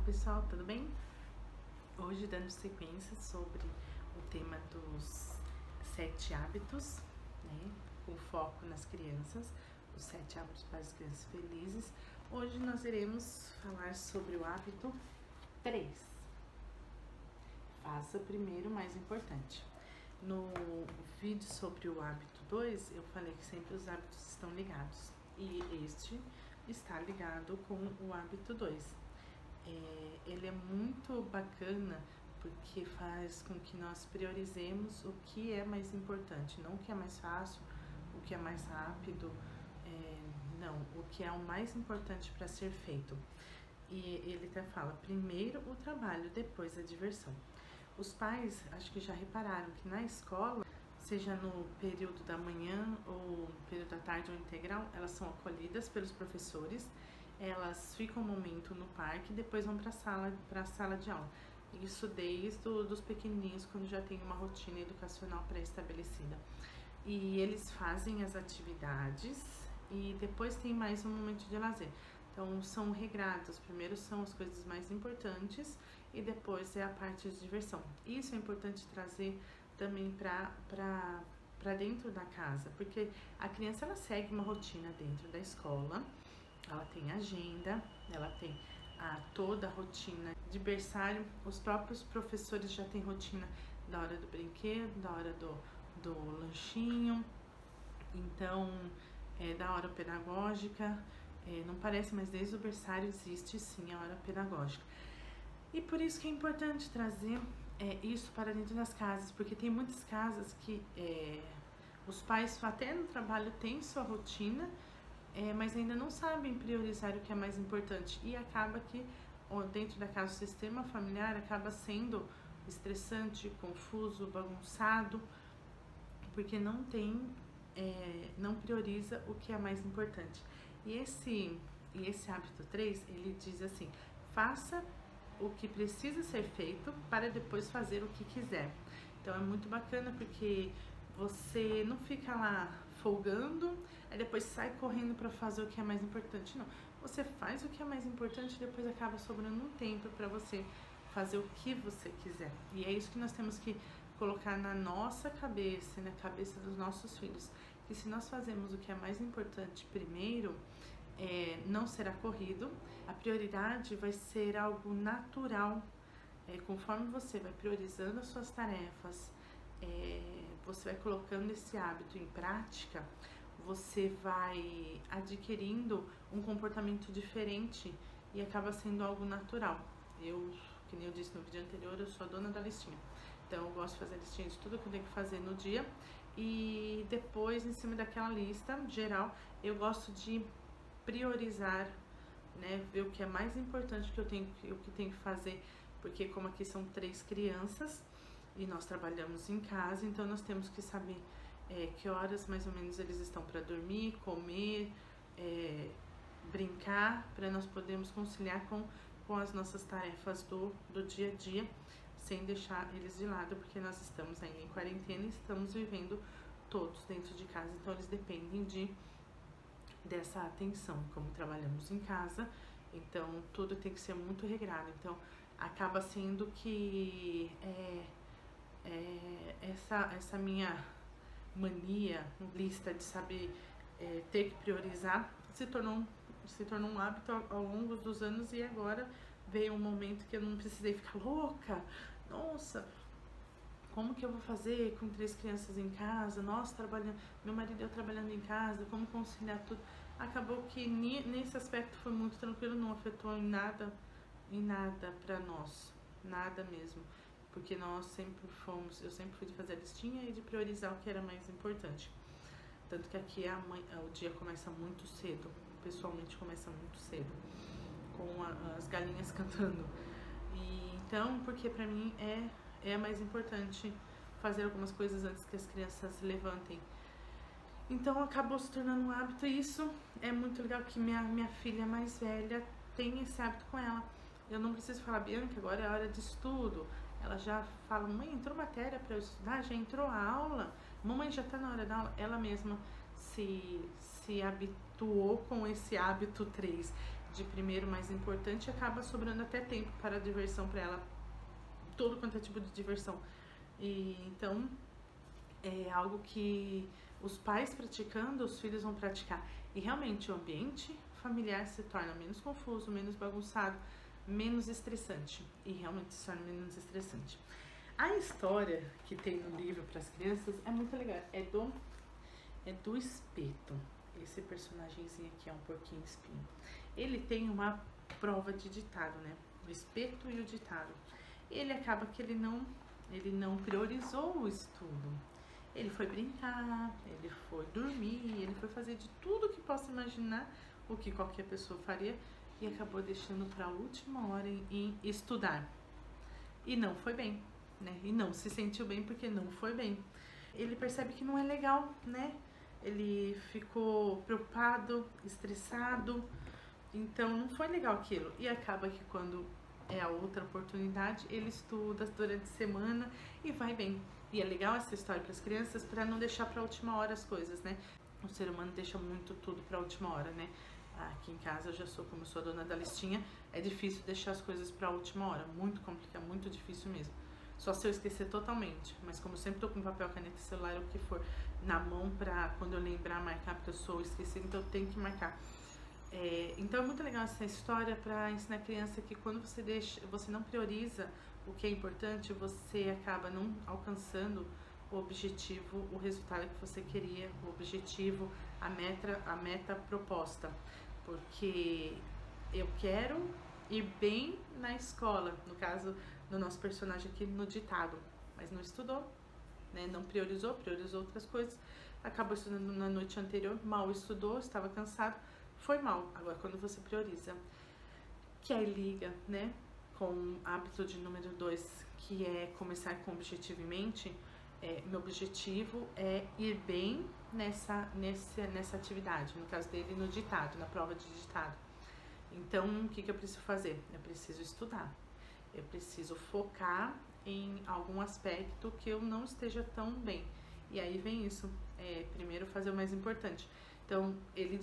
pessoal, tudo bem? Hoje dando sequência sobre o tema dos 7 hábitos, né? Com foco nas crianças, os 7 hábitos para as crianças felizes. Hoje nós iremos falar sobre o hábito 3. Faça primeiro o mais importante. No vídeo sobre o hábito 2, eu falei que sempre os hábitos estão ligados. E este está ligado com o hábito 2. Ele é muito bacana porque faz com que nós priorizemos o que é mais importante, não o que é mais fácil, o que é mais rápido, não, o que é o mais importante para ser feito. E ele até fala, primeiro o trabalho, depois a diversão. Os pais, acho que já repararam que na escola, seja no período da manhã ou no período da tarde ou integral, elas são acolhidas pelos professores, elas ficam um momento no parque e depois vão para a sala de aula. Isso desde os pequenininhos, quando já tem uma rotina educacional pré-estabelecida. E eles fazem as atividades e depois tem mais um momento de lazer. Então são regrados, primeiro são as coisas mais importantes e depois é a parte de diversão. Isso é importante trazer também para dentro da casa, porque a criança ela segue uma rotina dentro da escola, ela tem agenda, ela tem toda a rotina de berçário, os próprios professores já têm rotina da hora do brinquedo, da hora do lanchinho, então da hora pedagógica, não parece, mas desde o berçário existe sim a hora pedagógica. E por isso que é importante trazer isso para dentro das casas, porque tem muitas casas que os pais até no trabalho têm sua rotina, mas ainda não sabem priorizar o que é mais importante e acaba que dentro da casa o sistema familiar acaba sendo estressante, confuso, bagunçado, porque não prioriza o que é mais importante. E esse hábito 3, ele diz assim, faça o que precisa ser feito para depois fazer o que quiser. Então é muito bacana porque você não fica lá folgando, aí depois sai correndo para fazer o que é mais importante. Não, você faz o que é mais importante e depois acaba sobrando um tempo para você fazer o que você quiser. E é isso que nós temos que colocar na nossa cabeça, na cabeça dos nossos filhos, que se nós fazemos o que é mais importante primeiro, não será corrido, a prioridade vai ser algo natural, conforme você vai priorizando as suas tarefas, você vai colocando esse hábito em prática, você vai adquirindo um comportamento diferente e acaba sendo algo natural. Que nem eu disse no vídeo anterior, eu sou a dona da listinha. Então eu gosto de fazer a listinha de tudo que eu tenho que fazer no dia e depois, em cima daquela lista geral, eu gosto de priorizar, né, ver o que é mais importante o que tenho que fazer, porque como aqui são 3 crianças e nós trabalhamos em casa, então nós temos que saber que horas mais ou menos eles estão para dormir, comer, brincar, para nós podermos conciliar com as nossas tarefas do dia a dia, sem deixar eles de lado, porque nós estamos ainda em quarentena e estamos vivendo todos dentro de casa, então eles dependem dessa atenção. Como trabalhamos em casa, então tudo tem que ser muito regrado, então acaba sendo que essa minha mania, lista de saber ter que priorizar, se tornou um hábito ao longo dos anos e agora veio um momento que eu não precisei ficar louca, nossa, como que eu vou fazer com 3 crianças em casa, nossa, meu marido e eu trabalhando em casa, como conciliar tudo. Acabou que nesse aspecto foi muito tranquilo, não afetou em nada para nós, nada mesmo, porque eu sempre fui de fazer a listinha e de priorizar o que era mais importante. Tanto que aqui o dia começa muito cedo, pessoalmente começa muito cedo, com as galinhas cantando. E então, porque pra mim é mais importante fazer algumas coisas antes que as crianças se levantem. Então acabou se tornando um hábito e isso é muito legal que minha filha mais velha tem esse hábito com ela. Eu não preciso falar, Bianca, agora é a hora de estudo. Ela já fala, mãe, entrou matéria para eu estudar? Já entrou a aula? Mamãe, já tá na hora da aula? Ela mesma se habituou com esse hábito 3 de primeiro mais importante, acaba sobrando até tempo para a diversão para ela, todo quanto é tipo de diversão. E então é algo que os pais praticando, os filhos vão praticar. E realmente o ambiente familiar se torna menos confuso, menos bagunçado, menos estressante. E realmente se torna menos estressante. A história que tem no livro para as crianças é muito legal. É do Espeto. Esse personagemzinho aqui é um porquinho espinho. Ele tem uma prova de ditado, né? O Espeto e o ditado. Ele acaba que ele não priorizou o estudo. Ele foi brincar, ele foi dormir, ele foi fazer de tudo que possa imaginar, o que qualquer pessoa faria, e acabou deixando para a última hora em estudar. E não foi bem, né? E não se sentiu bem porque não foi bem. Ele percebe que não é legal, né? Ele ficou preocupado, estressado, então não foi legal aquilo. E acaba que quando é a outra oportunidade, ele estuda durante a semana e vai bem. E é legal essa história para as crianças para não deixar para a última hora as coisas, né? O ser humano deixa muito tudo para a última hora, né? Aqui em casa eu já sou, como sou a dona da listinha, é difícil deixar as coisas para a última hora, muito complicado, muito difícil mesmo. Só se eu esquecer totalmente, mas como sempre tô com papel, caneta, celular, o que for, na mão pra quando eu lembrar marcar, porque eu sou esquecida, então eu tenho que marcar. Então é muito legal essa história para ensinar a criança que quando você não prioriza o que é importante, você acaba não alcançando o objetivo, o resultado que você queria, o objetivo, a meta proposta. Porque eu quero ir bem na escola, no caso do nosso personagem aqui no ditado, mas não estudou, né? Não priorizou outras coisas, acabou estudando na noite anterior, mal estudou, estava cansado, foi mal. Agora quando você prioriza, que aí liga, né, com o hábito de número 2, que é começar com o objetivo em mente. Meu objetivo é ir bem nessa atividade, no caso dele no ditado, na prova de ditado. Então, o que eu preciso fazer? Eu preciso estudar, eu preciso focar em algum aspecto que eu não esteja tão bem. E aí vem isso, primeiro fazer o mais importante. Então, ele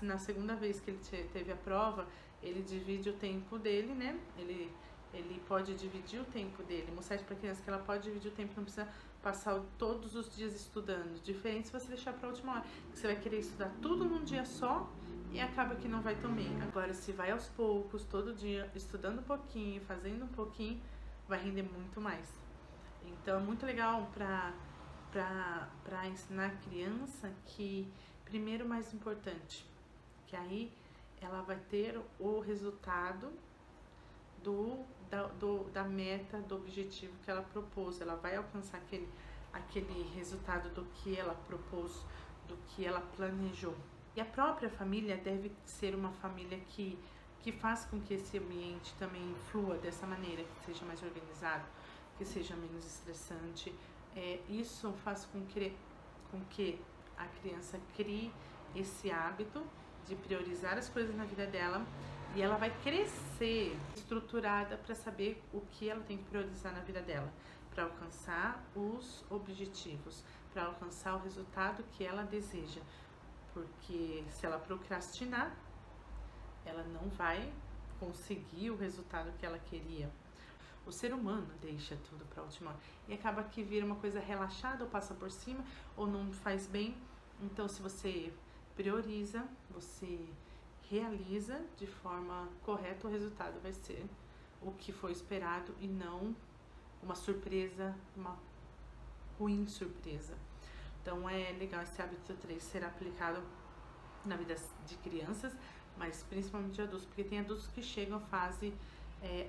na segunda vez que ele teve a prova, ele divide o tempo dele, né? Ele pode dividir o tempo dele, mostrar para a criança que ela pode dividir o tempo, não precisa passar todos os dias estudando. Diferente se você deixar para a última hora, que você vai querer estudar tudo num dia só e acaba que não vai tão bem. Agora, se vai aos poucos, todo dia, estudando um pouquinho, fazendo um pouquinho, vai render muito mais. Então, é muito legal para ensinar a criança que primeiro o mais importante, que aí ela vai ter o resultado da meta, do objetivo que ela propôs. Ela vai alcançar aquele resultado do que ela propôs, do que ela planejou. E a própria família deve ser uma família que faça com que esse ambiente também flua dessa maneira, que seja mais organizado, que seja menos estressante. Isso faz com que a criança crie esse hábito de priorizar as coisas na vida dela, e ela vai crescer estruturada para saber o que ela tem que priorizar na vida dela, para alcançar os objetivos, para alcançar o resultado que ela deseja. Porque se ela procrastinar, ela não vai conseguir o resultado que ela queria. O ser humano deixa tudo para a última hora e acaba que vira uma coisa relaxada, ou passa por cima, ou não faz bem. Então, se você prioriza, você realiza de forma correta, o resultado vai ser o que foi esperado e não uma surpresa, uma ruim surpresa. Então é legal esse hábito 3 ser aplicado na vida de crianças, mas principalmente de adultos, porque tem adultos que chegam à fase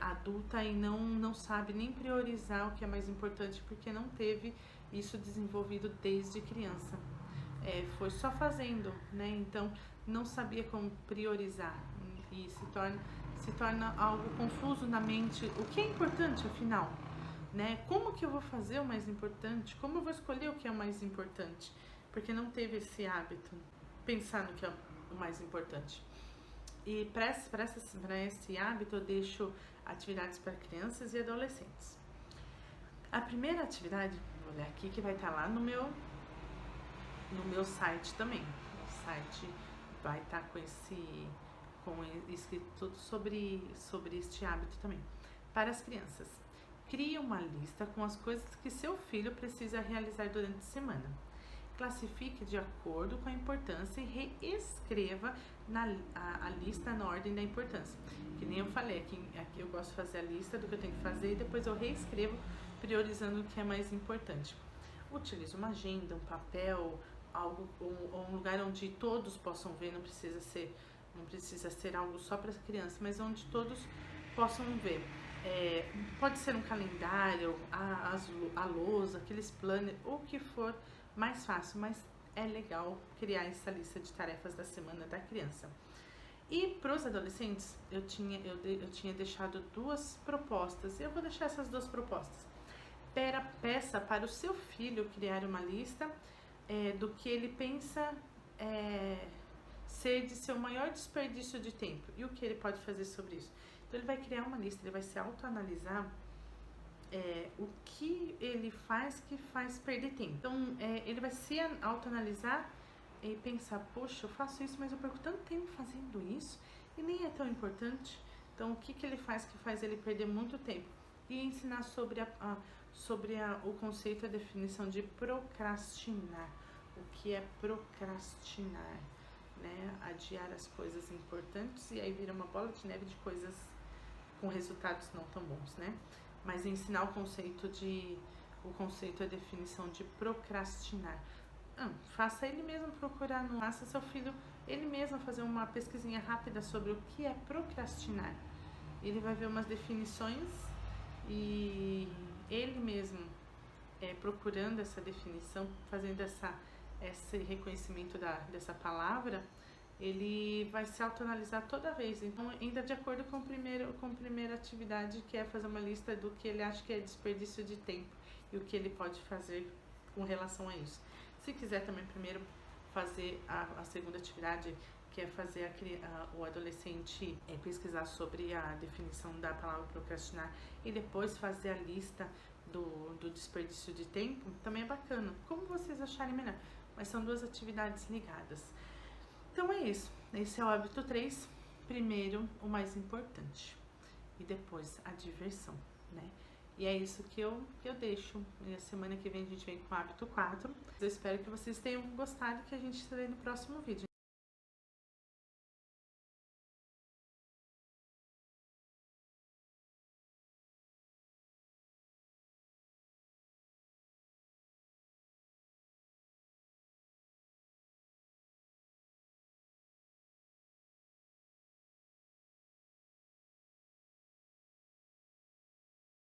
adulta e não sabe nem priorizar o que é mais importante, porque não teve isso desenvolvido desde criança. Foi só fazendo, né? Então não sabia como priorizar e se torna algo confuso na mente. O que é importante, afinal? Né? Como que eu vou fazer o mais importante? Como eu vou escolher o que é o mais importante? Porque não teve esse hábito, pensar no que é o mais importante. E para esse hábito eu deixo atividades para crianças e adolescentes. A primeira atividade, vou olhar aqui, que vai estar lá no meu site também. O site vai estar com escrito tudo sobre este hábito também. Para as crianças, crie uma lista com as coisas que seu filho precisa realizar durante a semana. Classifique de acordo com a importância e reescreva a lista na ordem da importância. Que nem eu falei, aqui eu gosto de fazer a lista do que eu tenho que fazer e depois eu reescrevo priorizando o que é mais importante. Utilize uma agenda, um papel, algo ou um lugar onde todos possam ver, não precisa ser algo só para as crianças, mas onde todos possam ver. Pode ser um calendário, a lousa, aqueles planners, o que for mais fácil, mas é legal criar essa lista de tarefas da semana da criança. E para os adolescentes, eu tinha deixado 2 propostas, eu vou deixar essas 2 propostas. Peça para o seu filho criar uma lista do que ele pensa ser de seu maior desperdício de tempo e o que ele pode fazer sobre isso. Então ele vai criar uma lista, ele vai se autoanalisar o que ele faz que faz perder tempo. Então ele vai se autoanalisar e pensar, poxa, eu faço isso, mas eu perco tanto tempo fazendo isso e nem é tão importante. Então o que ele faz que faz ele perder muito tempo? E ensinar sobre o conceito e a definição de procrastinar. O que é procrastinar? Né? Adiar as coisas importantes e aí vira uma bola de neve de coisas com resultados não tão bons, né? Mas ensinar o conceito e a definição de procrastinar. Faça ele mesmo procurar, não faça seu filho ele mesmo fazer uma pesquisinha rápida sobre o que é procrastinar. Ele vai ver umas definições e ele mesmo procurando essa definição, fazendo esse reconhecimento dessa palavra, ele vai se autoanalisar toda vez. Então, ainda de acordo com a primeira atividade, que é fazer uma lista do que ele acha que é desperdício de tempo e o que ele pode fazer com relação a isso. Se quiser também primeiro fazer a segunda atividade, que é fazer o adolescente pesquisar sobre a definição da palavra procrastinar e depois fazer a lista do desperdício de tempo, também é bacana. Como vocês acharem melhor. Mas são 2 atividades ligadas. Então é isso. Esse é o hábito 3. Primeiro, o mais importante. E depois, a diversão, né? E é isso que eu deixo. E a semana que vem a gente vem com o hábito 4. Eu espero que vocês tenham gostado e que a gente se vê no próximo vídeo.